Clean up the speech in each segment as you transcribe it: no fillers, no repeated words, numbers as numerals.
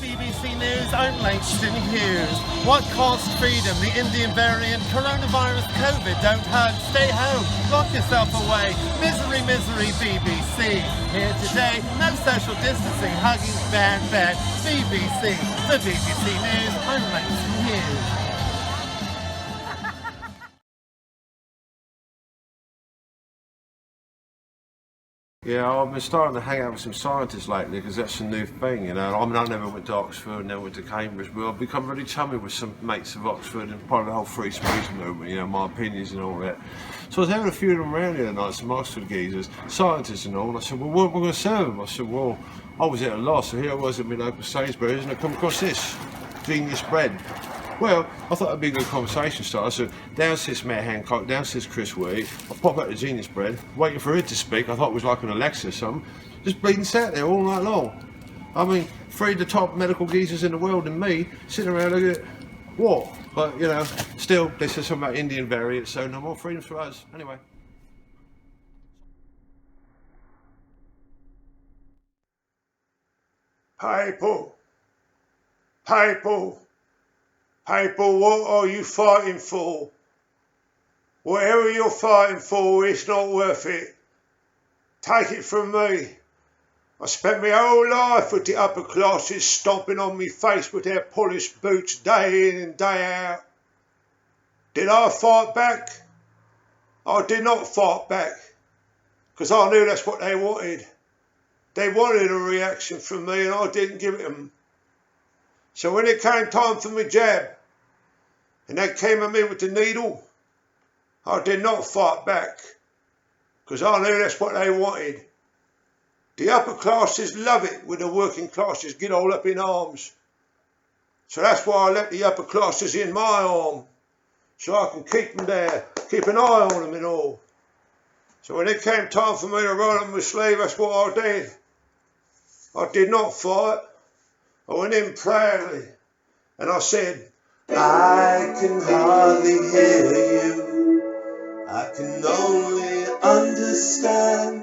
BBC News, I'm Langston Hughes. What cost freedom? The Indian variant, coronavirus, COVID, don't hug, stay home, lock yourself away. Misery, misery, BBC. Here today, no social distancing, hugging, bad, bad. BBC. The BBC News, I'm Langston Hughes. Yeah, I've been starting to hang out with some scientists lately because that's a new thing, you know. I mean, I never went to Oxford, never went to Cambridge, but I've become really chummy with some mates of Oxford and part of the whole free speech movement, you know, my opinions and all that. So I was having a few of them around the other night, some Oxford geezers, scientists and all, and I said, well, what am I going to serve them? I said, well, I was at a loss, so here I was at my local Sainsbury's and I come across this, genius bread. Well, I thought it'd be a good conversation starter, so down sits Matt Hancock, down sits Chris Wheat, I pop out the genius bread, waiting for her to speak. I thought it was like an Alexa or something, just bleeding sat there all night long. I mean, three of the top medical geezers in the world and me, sitting around looking at, what? But, you know, still, they said something about Indian variants, so no more freedoms for us. Anyway. People, what are you fighting for? Whatever you're fighting for, it's not worth it. Take it from me. I spent my whole life with the upper classes stomping on me face with their polished boots day in and day out. Did I fight back? I did not fight back, because I knew that's what they wanted. They wanted a reaction from me and I didn't give it them. So when it came time for my jab, and they came at me with the needle, I did not fight back, because I knew that's what they wanted. The upper classes love it when the working classes get all up in arms. So that's why I let the upper classes in my arm, so I can keep them there, keep an eye on them and all. So when it came time for me to roll on my sleeve, that's what I did. I did not fight. I went in proudly and I said, I can hardly hear you, I can only understand.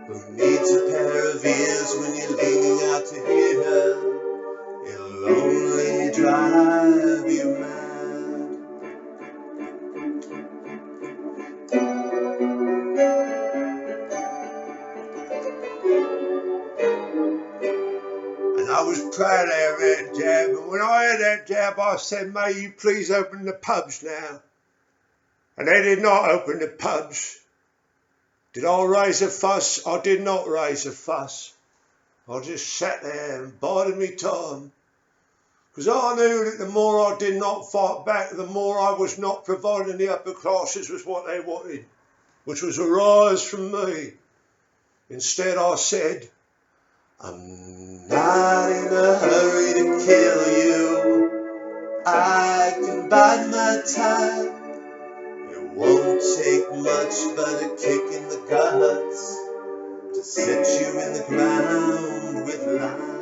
Who needs a pair of ears when you're leaning out to hear? It'll only drive you mad. And I was proud of that jab, and when I had that jab I said, may you please open the pubs now. And they did not open the pubs. Did I raise a fuss? I did not raise a fuss. I just sat there and bided my time. Because I knew that the more I did not fight back, the more I was not providing the upper classes with what they wanted, which was a rise from me. Instead I said, I'm not in a hurry to kill you. I can bide my time. It won't take much but a kick in the guts to set you in the ground with lime.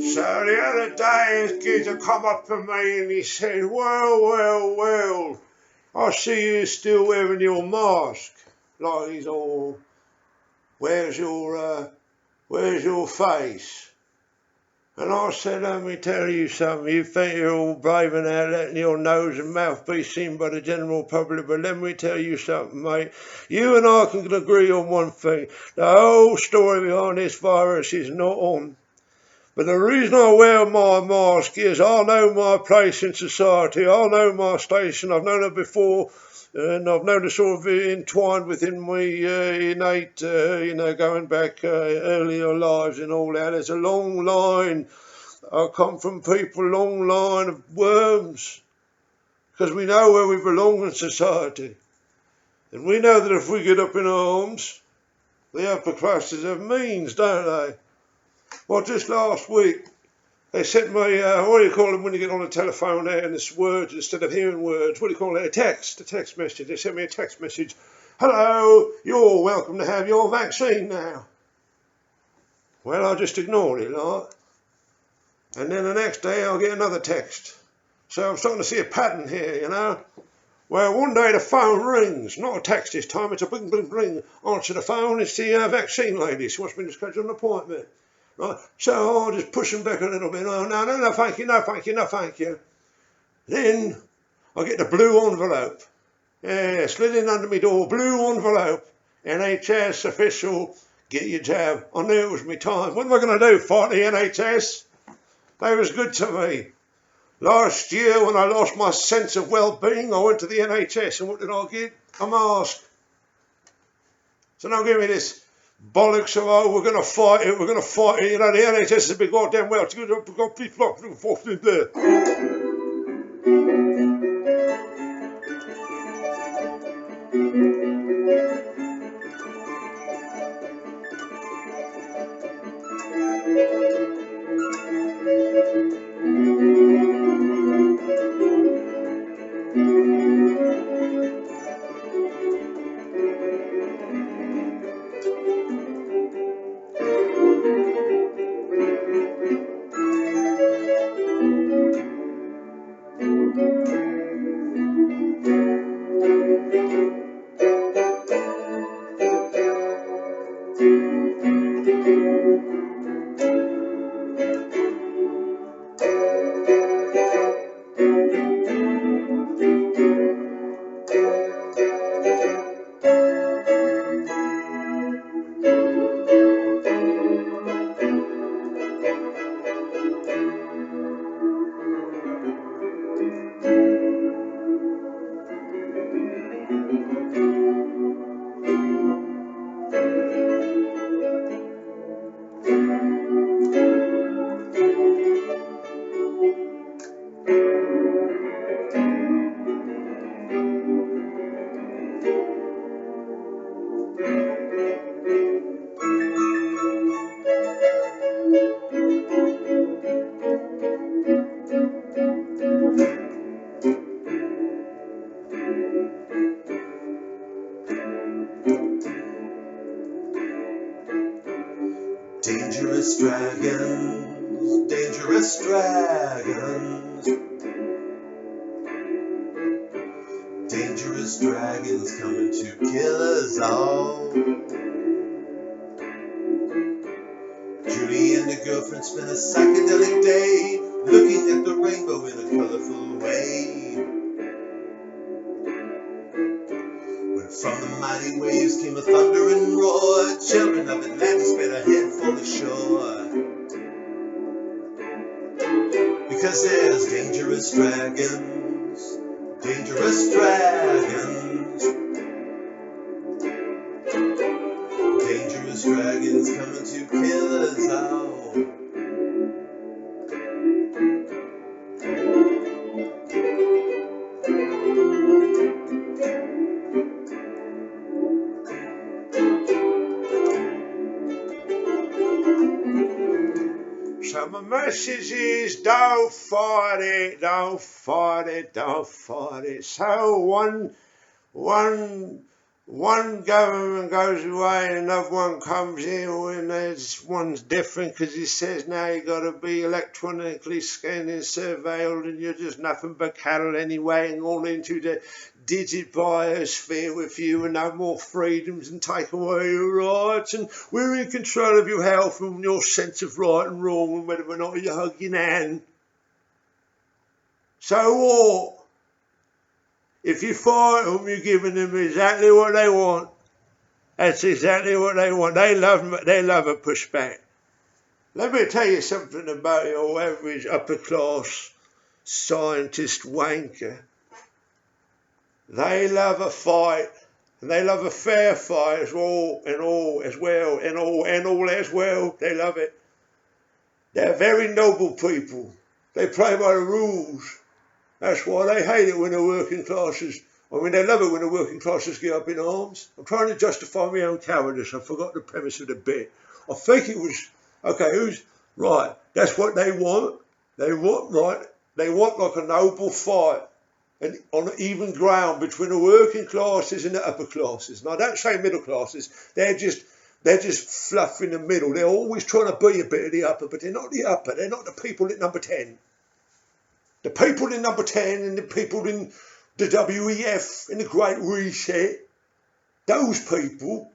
So the other day his geezer come up to me and he said, well, I see you still wearing your mask. Like he's all, where's your face? And I said, let me tell you something, you think you're all brave and out letting your nose and mouth be seen by the general public, but let me tell you something, mate. You and I can agree on one thing. The whole story behind this virus is not on. But the reason I wear my mask is I know my place in society. I know my station. I've known it before, and I've known it sort of entwined within my innate, going back earlier lives and all that. There's a long line. I come from people, long line of worms, because we know where we belong in society. And we know that if we get up in arms, the upper classes have means, don't they? Well, just last week, they sent me, what do you call them when you get on the telephone there and it's words instead of hearing words? What do you call it? A text message. They sent me a text message. Hello, you're welcome to have your vaccine now. Well, I just ignored it, like. And then the next day I'll get another text. So I'm starting to see a pattern here, you know. Well, one day the phone rings, not a text this time, it's a bling, bling, bling. Answer the phone, it's the vaccine lady. She wants me to schedule an appointment. Right, so I'll just push them back a little bit. Oh, no, thank you, no, thank you, no, thank you. Then I get the blue envelope. Yeah, slid in under my door, blue envelope. NHS official, get your jab. I knew it was my time. What am I going to do, fight the NHS? They was good to me. Last year, when I lost my sense of well-being, I went to the NHS, and what did I get? A mask. So don't give me this bollocks of, oh, we're going to fight it, you know, the NHS is a big goddamn well, it's going to go in there. Dangerous dragons, dangerous dragons. Dangerous dragons coming to kill us all. Julie and the girlfriend spent a psychedelic day looking at the rainbow in a colorful way. When from the mighty waves came a thundering roar, children of Atlantis better head for the shore. Because there's dangerous dragons, dangerous dragons. Dangerous dragons coming to kill us all. So my message is don't fight it, don't fight it, don't fight it. So one government goes away and another one comes in, and there's one's different because he says now you got to be electronically scanned and surveilled and you're just nothing but cattle anyway, and all into the digit biosphere with you and no more freedoms and take away your rights, and we're in control of your health and your sense of right and wrong and whether or not you're hugging hand. So what? If you fight them, you're giving them exactly what they want. That's exactly what they want. They love a pushback. Let me tell you something about your average upper class scientist wanker. They love a fight, and they love a fair fight as well. They love it. They're very noble people. They play by the rules. That's why they hate it when the working classes, they love it when the working classes get up in arms. I'm trying to justify my own cowardice. I forgot the premise of the bit. I think it was Okay, who's right? That's what they want. They want like a noble fight, and on even ground between the working classes and the upper classes. Now, don't say middle classes. They're just fluff in the middle. They're always trying to be a bit of the upper, but they're not the upper. They're not the people at number 10. The people in number 10 and the people in the WEF in the Great Reset, those people,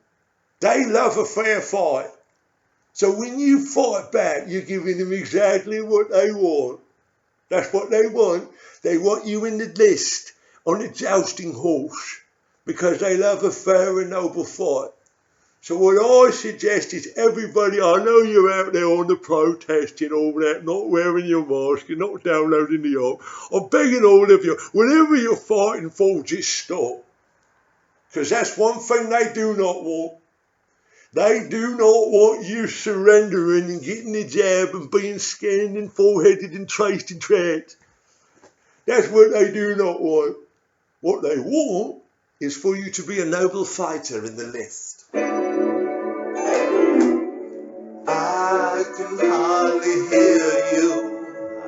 they love a fair fight. So when you fight back, you're giving them exactly what they want. That's what they want. They want you in the list on the jousting horse because they love a fair and noble fight. So what I suggest is everybody, I know you're out there on the protest and all that, not wearing your mask, you're not downloading the app. I'm begging all of you, whatever you're fighting for, just stop. Because that's one thing they do not want. They do not want you surrendering and getting the jab and being scanned and foreheaded and traced and tracked. That's what they do not want. What they want is for you to be a noble fighter in the list. I can hardly hear you.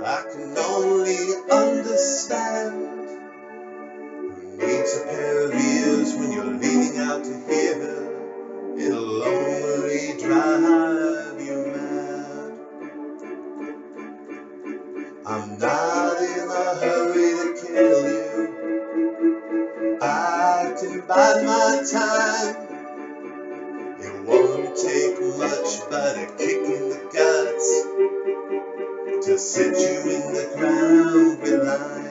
I can only understand. Who needs a pair of ears when you're leaning out to hear? It'll only drive you mad. I'm not in a hurry to kill you. I can bide my time. It won't take much but a kick in the guts to set you in the ground with lime.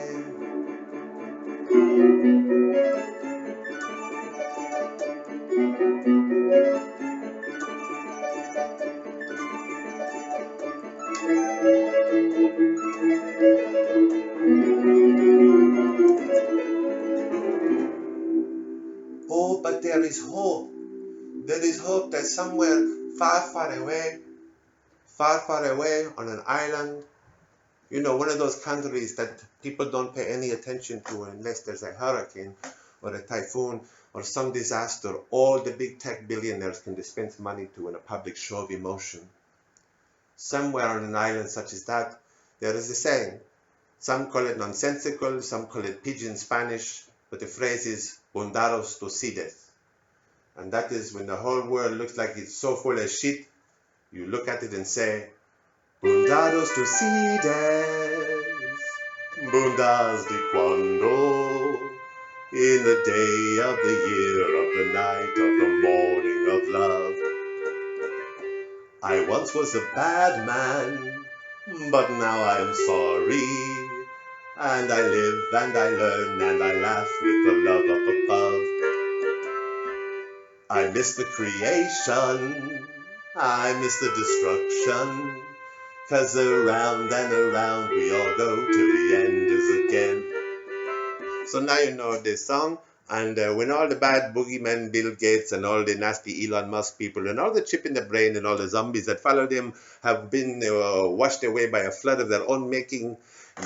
Oh, but there is hope. There is hope that somewhere far, far away on an island, you know, one of those countries that people don't pay any attention to unless there's a hurricane or a typhoon or some disaster, all the big tech billionaires can dispense money to in a public show of emotion. Somewhere on an island such as that, there is a saying. Some call it nonsensical, some call it pidgin Spanish, but the phrase is Dados to Citas. And that is when the whole world looks like it's so full of shit, you look at it and say, Dados to Citas, bundas de cuando, in the day of the year, of the night, of the morning of love. I once was a bad man, but now I am sorry, and I live and I learn and I laugh with the love up above. I miss the creation, I miss the destruction, 'cause around and around we all go till the end is again. So now you know this song, and when all the bad boogeymen, Bill Gates and all the nasty Elon Musk people and all the chip in the brain and all the zombies that followed him have been washed away by a flood of their own making,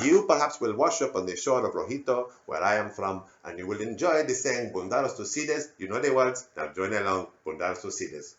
you perhaps will wash up on the shore of Rojito, where I am from, and you will enjoy the saying, Bundaros to Citas. You know the words, now join along, Bundaros to Citas.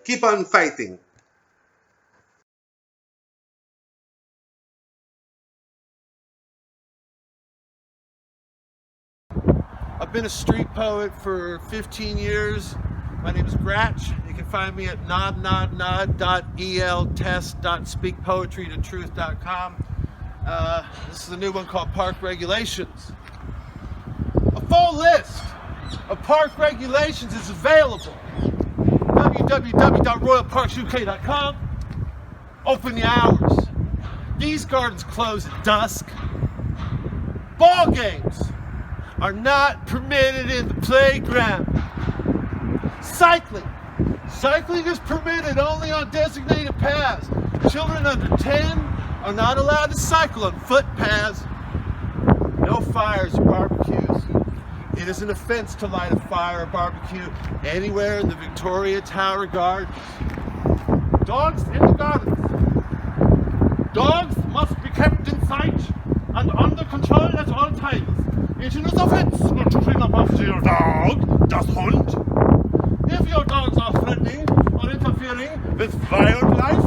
Keep on fighting. I've been a street poet for 15 years. My name is Gratch. You can find me at nodnodnod.eltest.speakpoetrytotruth.com. This is a new one called Park Regulations. A full list of park regulations is available. www.royalparksuk.com. Open the hours. These gardens close at dusk. Ball games are not permitted in the playground. Cycling is permitted only on designated paths. Children under 10 are not allowed to cycle on footpaths. No fires or barbecues. It is an offense to light a fire or barbecue anywhere in the Victoria Tower Gardens. Dogs in the gardens. Dogs must be kept in sight and under control at all times. It is offense to bring up after your dog, das Hund. If your dogs are threatening or interfering with wildlife,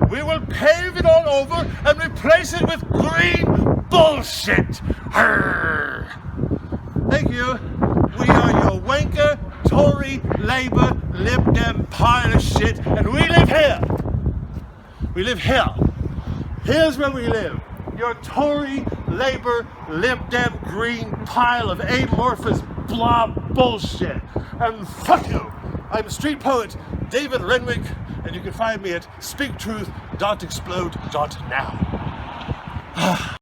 we will pave it all over and replace it with green bullshit. Arr. Thank you. We are your wanker, Tory, Labour, Lib Dem pile of shit, and we live here. We live here. Here's where we live. Your Tory, Labour, Lib Dem, green pile of amorphous blob bullshit. And fuck you. I'm street poet David Renwick, and you can find me at speaktruth.explode.now.